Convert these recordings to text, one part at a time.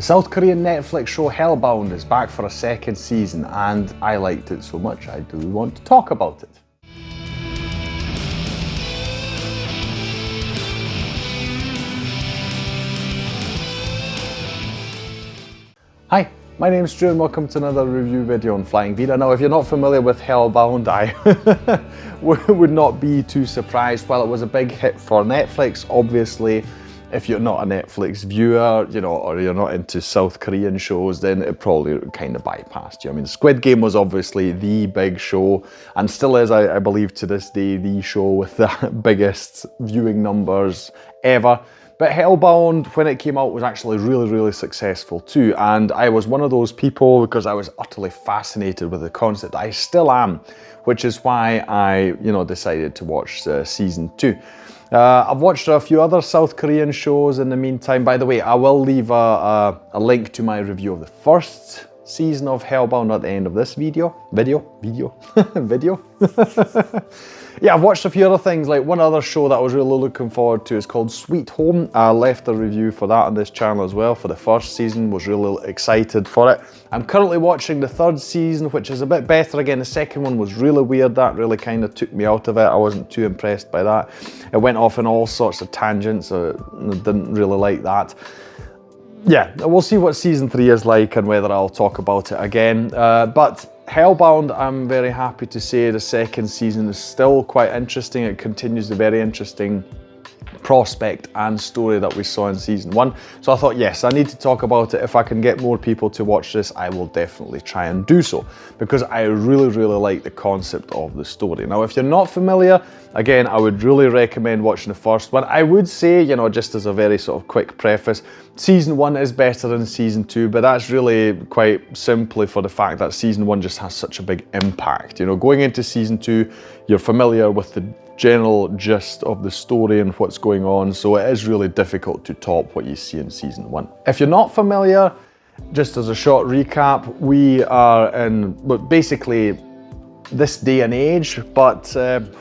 South Korean Netflix show Hellbound is back for a second season, and I liked it so much I do want to talk about it. Hi, my name's Stu and welcome to another review video on Flying Wiener. Now, if you're not familiar with Hellbound, I would not be too surprised. While it was a big hit for Netflix, obviously, if you're not a Netflix viewer, or you're not into South Korean shows, then it probably kind of bypassed you. I mean, Squid Game was obviously the big show, and still is, I believe, to this day, the show with the biggest viewing numbers ever. But Hellbound, when it came out, was actually really successful too. And I was one of those people, because I was utterly fascinated with the concept. I still am, which is why I, decided to watch season 2. I've watched a few other South Korean shows in the meantime. By the way, I will leave a link to my review of the first season of Hellbound at the end of this video. Yeah, I've watched a few other things. Like one other show that I was really looking forward to is called Sweet Home. I left a review for that on this channel as well for the first season, was really excited for it. I'm currently watching the third season, which is a bit better. Again, the second one was really weird. That really kind of took me out of it. I wasn't too impressed by that. It went off in all sorts of tangents, so I didn't really like that. Yeah, we'll see what season 3 is like and whether I'll talk about it again. But Hellbound, I'm very happy to say the second season is still quite interesting. It continues the very interesting prospect and story that we saw in season 1. So I thought, yes, I need to talk about it. If I can get more people to watch this, I will definitely try and do so, because I really like the concept of the story. Now, if you're not familiar, again, I would really recommend watching the first one. I would say, just as a very sort of quick preface, season 1 is better than season 2, but that's really quite simply for the fact that season 1 just has such a big impact. Going into season 2, you're familiar with the general gist of the story and what's going on, so it is really difficult to top what you see in season 1. If you're not familiar, just as a short recap, we are in basically this day and age, but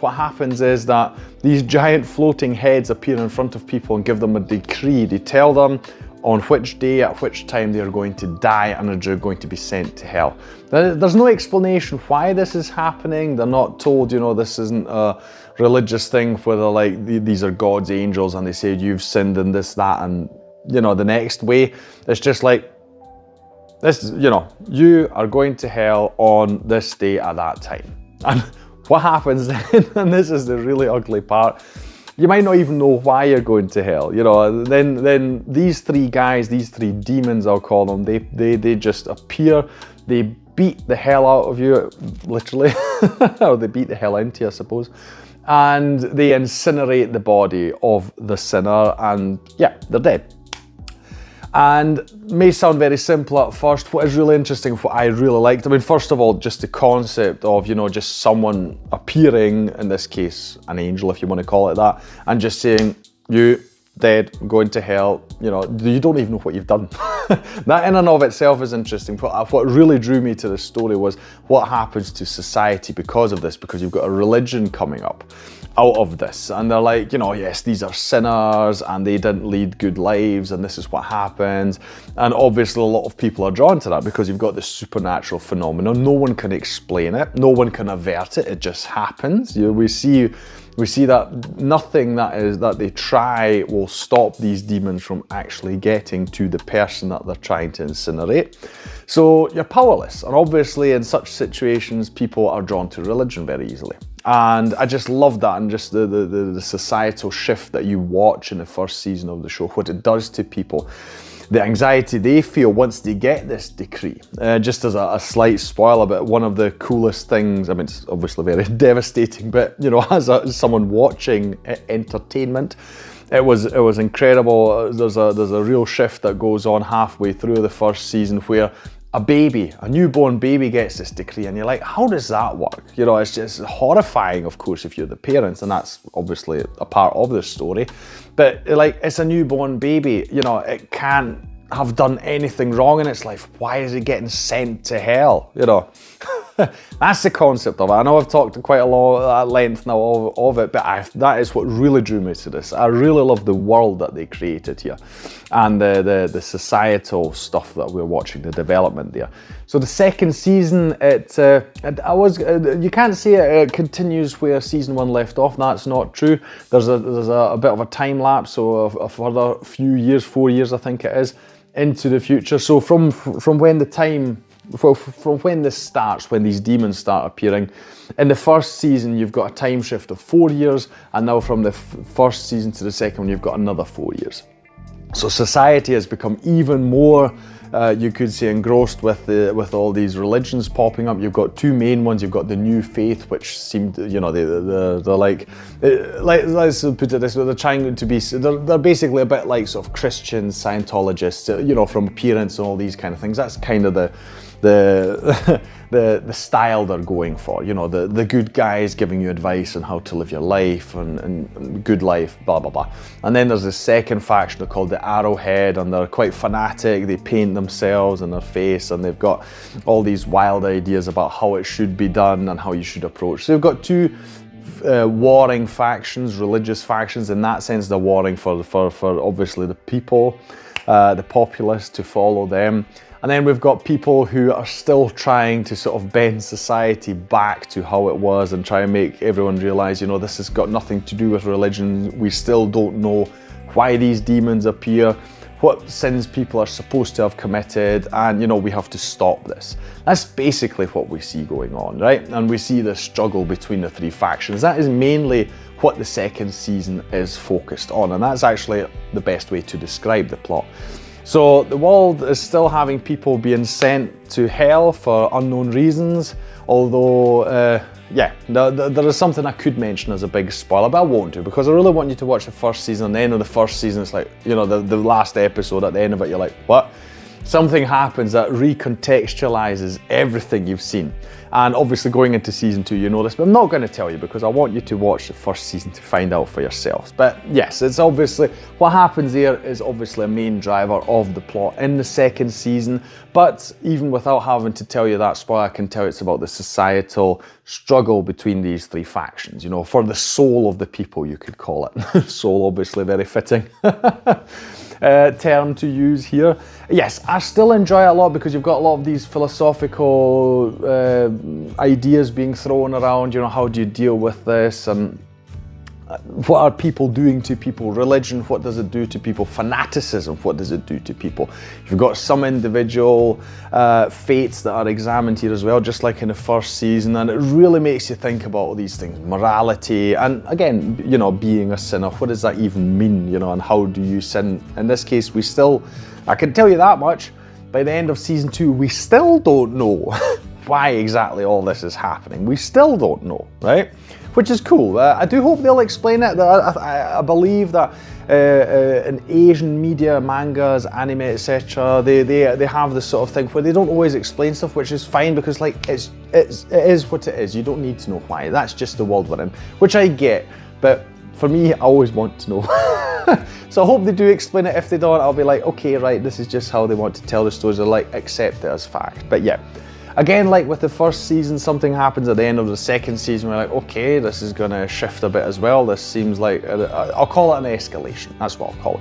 what happens is that these giant floating heads appear in front of people and give them a decree. They tell them on which day, at which time they're going to die and they're going to be sent to hell. There's no explanation why this is happening. They're not told, this isn't a religious thing where they're like, these are God's angels and they say you've sinned and this, that, and the next way. It's just like, this, you are going to hell on this day at that time. And what happens then, and this is the really ugly part, you might not even know why you're going to hell. Then these three guys, these three demons, I'll call them, they just appear, they beat the hell out of you, literally, or they beat the hell into you, I suppose, and they incinerate the body of the sinner, and yeah, they're dead. And it may sound very simple at first. What is really interesting, what I really liked, I mean, first of all, just the concept of, just someone appearing, in this case, an angel, if you want to call it that, and just saying, you dead, going to hell, you don't even know what you've done. That in and of itself is interesting. What really drew me to this story was what happens to society because of this, because you've got a religion coming up out of this, and they're like, yes, these are sinners and they didn't lead good lives and this is what happens. And obviously a lot of people are drawn to that because you've got this supernatural phenomenon. No one can explain it, no one can avert it, it just happens. We see that nothing that they try will stop these demons from actually getting to the person that they're trying to incinerate. So you're powerless, and obviously in such situations people are drawn to religion very easily. And I just love that, and just the societal shift that you watch in the first season of the show, what it does to people, the anxiety they feel once they get this decree. Just as a slight spoiler, but one of the coolest things, I mean, it's obviously very devastating, but as someone watching entertainment, it was incredible. There's a real shift that goes on halfway through the first season where a newborn baby gets this decree, and you're like, how does that work? It's just horrifying, of course, if you're the parents, and that's obviously a part of the story. But it's a newborn baby, it can't have done anything wrong in its life. Why is it getting sent to hell? That's the concept of it. I know I've talked quite a lot at length now of it, but that is what really drew me to this. I really love the world that they created here, and the societal stuff that we're watching, the development there. So the second season, you can't say it continues where season 1 left off. That's not true. There's a bit of a time lapse, so a further few years, 4 years I think it is, into the future. So from when this starts, when these demons start appearing, in the first season you've got a time shift of 4 years, and now from the first season to the second one you've got another 4 years. So society has become even more, you could say, engrossed with all these religions popping up. You've got two main ones. You've got the new faith, which seem to, they're like let's put it this way, they're trying to be, they're basically a bit like sort of Christians, Scientologists, from appearance and all these kind of things. That's kind of the style they're going for, the good guys giving you advice on how to live your life and good life, blah blah blah. And then there's the second faction, they're called the Arrowhead, and they're quite fanatic. They paint themselves and their face, and they've got all these wild ideas about how it should be done and how you should approach. So you've got two warring factions, religious factions. In that sense, they're warring for obviously the people, the populace, to follow them. And then we've got people who are still trying to sort of bend society back to how it was and try and make everyone realize, this has got nothing to do with religion. We still don't know why these demons appear, what sins people are supposed to have committed, and we have to stop this. That's basically what we see going on, right? And we see the struggle between the three factions. That is mainly what the second season is focused on, and that's actually the best way to describe the plot. So the world is still having people being sent to hell for unknown reasons, although there is something I could mention as a big spoiler, but I won't do, because I really want you to watch the first season. And the end of the first season, it's like, the last episode, at the end of it you're like, what? Something happens that recontextualizes everything you've seen. And obviously going into season 2 you know this, but I'm not going to tell you because I want you to watch the first season to find out for yourselves. But yes, it's obviously, what happens there is obviously a main driver of the plot in the second season. But even without having to tell you that spoiler, I can tell you it's about the societal struggle between these three factions, for the soul of the people, you could call it. Soul, obviously very fitting term to use here. Yes, I still enjoy it a lot because you've got a lot of these philosophical ideas being thrown around. How do you deal with this, and what are people doing to people? Religion, what does it do to people? Fanaticism, what does it do to people? You've got some individual fates that are examined here as well, just like in the first season, and it really makes you think about all these things. Morality, and again, being a sinner, what does that even mean, and how do you sin? In this case, I can tell you that much, by the end of season 2, we still don't know why exactly all this is happening. We still don't know, right? Which is cool. I do hope they'll explain it. I believe that in Asian media, mangas, anime, etc., they have this sort of thing where they don't always explain stuff, which is fine, because it is what it is. You don't need to know why. That's just the world we're in, which I get. But for me, I always want to know. So I hope they do explain it. If they don't, I'll be like, okay, right, this is just how they want to tell the stories. I'll accept it as fact. But yeah. Again, like with the first season, something happens at the end of the second season. We're like, okay, this is going to shift a bit as well. This seems like, I'll call it an escalation. That's what I'll call it.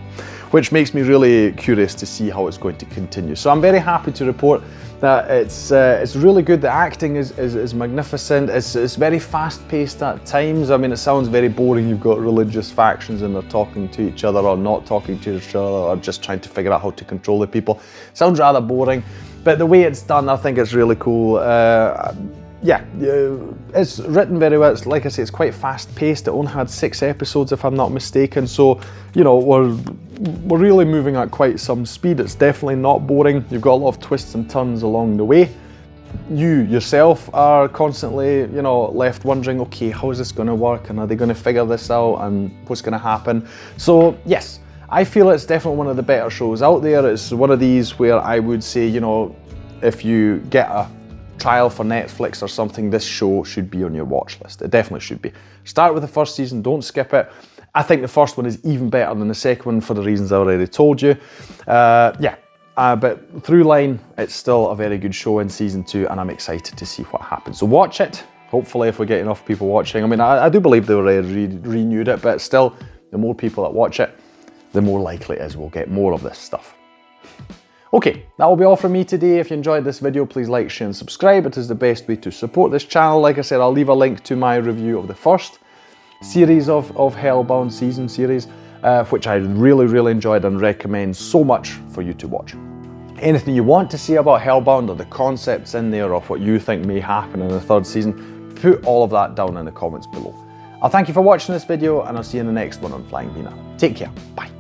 Which makes me really curious to see how it's going to continue. So I'm very happy to report that it's really good. The acting is magnificent. It's very fast-paced at times. I mean, it sounds very boring. You've got religious factions and they're talking to each other or not talking to each other or just trying to figure out how to control the people. Sounds rather boring. But the way it's done, I think it's really cool. It's written very well. It's, like I say, it's quite fast-paced. It only had 6 episodes, if I'm not mistaken. So, we're really moving at quite some speed. It's definitely not boring. You've got a lot of twists and turns along the way. You yourself are constantly, left wondering, okay, how is this going to work? And are they going to figure this out? And what's going to happen? So, yes. I feel it's definitely one of the better shows out there. It's one of these where I would say, if you get a trial for Netflix or something, this show should be on your watch list. It definitely should be. Start with the first season, don't skip it. I think the first one is even better than the second one for the reasons I already told you. But through line, it's still a very good show in season 2, and I'm excited to see what happens. So watch it. Hopefully, if we get enough people watching. I mean, I do believe they renewed it, but still, the more people that watch it, the more likely it is we'll get more of this stuff. Okay, that will be all from me today. If you enjoyed this video, please like, share and subscribe. It is the best way to support this channel. Like I said, I'll leave a link to my review of the first series of Hellbound season series, which I really enjoyed and recommend so much for you to watch. Anything you want to see about Hellbound, or the concepts in there, or what you think may happen in the 3rd season, put all of that down in the comments below. I'll thank you for watching this video, and I'll see you in the next one on Flying Wiener. Take care, bye.